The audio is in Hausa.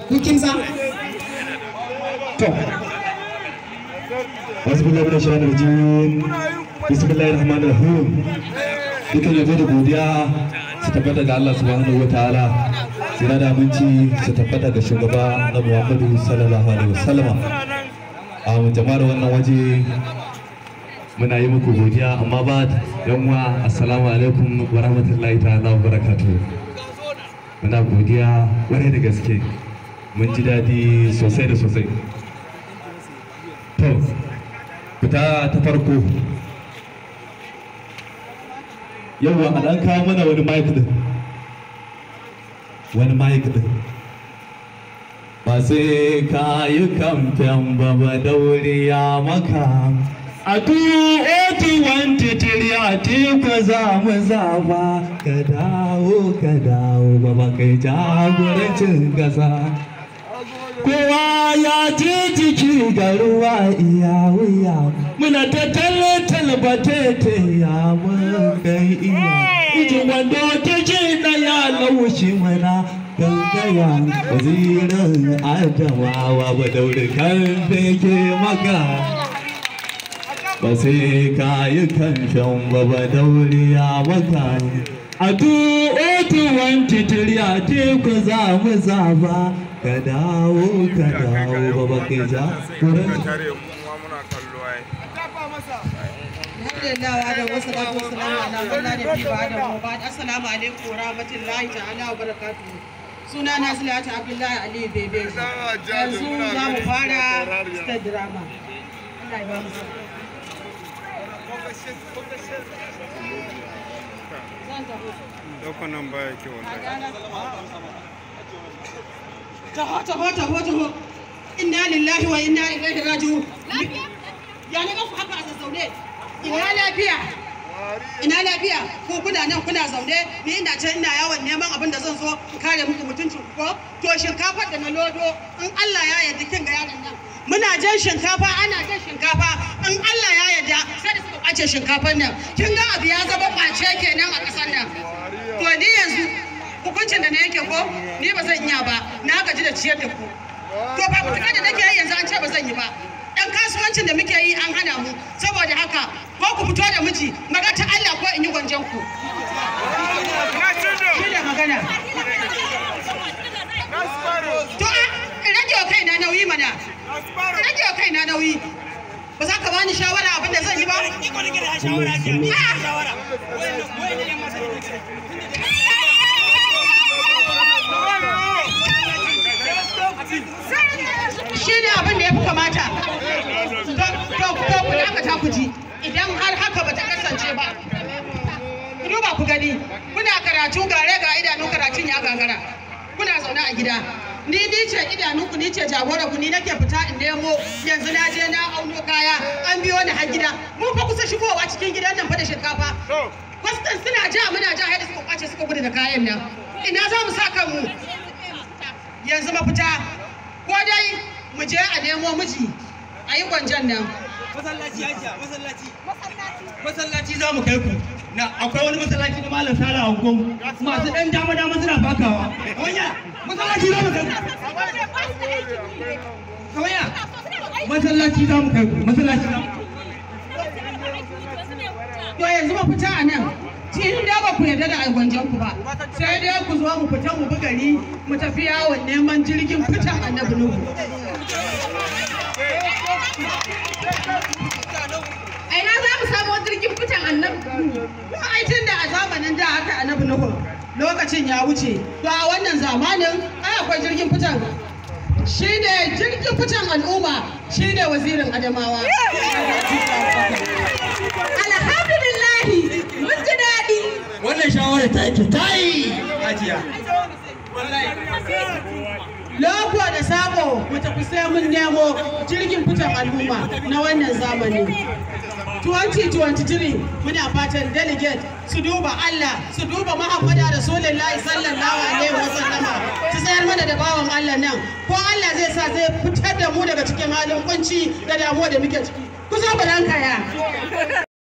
Kukinsa? To. Bismillahir rahmanir rahim. Bismillahir rahmanir rahim. Dukan yabo da godiya su tabbata ga Allah subhanahu wataala. Sira da aminci su tabbata ga shugaba na Muhammadu sallallahu alaihi wasallam. A jama'ar wannan waje muna yi muku godiya amma ba yan uwa assalamu alaikum wa rahmatullahi ta'ala wa barakatuh. Muna godiya kwarai da gaske. Mun ji daɗi sosai da sosai. To, fita ta farko. Yawwa a ɗan kawo mana wani mic din. Wani mic din. Ba sai ka yi kamfen ba ba dauriya maka. A 2023 a teku za mu zaba. Ka dawo ba ba kai jagorancin ƙasa. Kowa ya ji jiki ga ruwa iya wuya muna ta talbatete ya mun kai iya iji wanda ta ce ɗaya laushi mana gangaya wazirin adamawa ba daure kan feke maka ba sai ka yi kamfen ba ba daure ya maka a 2023 a teku za mu zaba ka dawo ba ba kai ja Assalamu alaikum wa rahmatullahi ta'ala wa barakatuhu. Suna na Zulata Abdullahi Ali Bebe. Yanzu za mu fara stage drama. Allah ya ba mu Daukan nan baya ke wallahi. Taho. Inna lillahi wa inna ilaihi raji'un. Ya ne ku haka a zazzaune? Ina lafiya? Ko kuna nan kuna zaune? Ni ina can ina yawon neman abin da zan zo in kare muku mutuncin ku ko? To shinkafar da na lodo in Allah ya yarda kin ga yaron nan. Muna jan shinkafa ana jan shinkafa in Allah ya yarda sai da suka kwace shinkafar nan. Kin ga abu ya zama kwace kenan a ƙasar nan. To ni yanzu hukuncin da na yake ko ni ba zan iya ba na gaji da ciyar da ku to ba mutuka da nake yi yanzu an ce ba zan yi ba dan kasuwancin da muke yi an hana mu saboda haka ko ku fito da miji maga ta Allah ko in yi gwanjan ku shi da magana to rage wa kaina nauyi mana rage wa kaina nauyi ba za ka bani shawara abin da zan yi ba shi ne abin da ya fi kamata to ku dakata ku ji idan har haka ba ta kasance ba ku duba ku gani kuna karatu gare ga idanun karatun ya gagara kuna zaune a gida ni ce idanunku ni ce jagora ku ni nake fita in nemo yanzu na je na auno kaya an biyo ni har gida mun fa kusa shigowa cikin gidan nan fa da shinkafa kwastan suna ja muna ja har suka kwace suka gudu da kayan nan ina za mu sa kanmu yanzu mafita ko dai mu je a nemo miji a yi gwanjan nan masallaci hajiya masallaci za mu kai ku na akwai wani masallaci na malam sala a gungun masu dan dama suna bakawa wanya masallaci za mu kai ku kawaya masallaci za mu kai ku masallaci za mu to yanzu mafita a nan cikin da ba ku yarda da gwanjan ku ba sai dai ku zo mu fita mu bugari mu tafi yawon neman jirgin fitan annabi nuhu aina za mu samu jirgin fitan annabi ai tun da a zamanin da haka annabi nuhu lokacin ya wuce to a wannan zamanin ai akwai jirgin fitan shi ne jirgin fitan al'umma shi ne wazirin adamawa alhamdulillahi mun ji daɗi wannan shawara ta yake ta yi hajiya loko da sako mu tafi sai mun nemo jirgin fitan al'umma na wannan zamani 2023 muna fatan delegate su duba Allah su duba Muhammadu Rasulullahi sallallahu alaihi wasallama su tsayar mana da bawan Allah nan ko Allah zai sa zai fitar da mu daga cikin halin kunci da damuwa da muke ciki ku zo balan kaya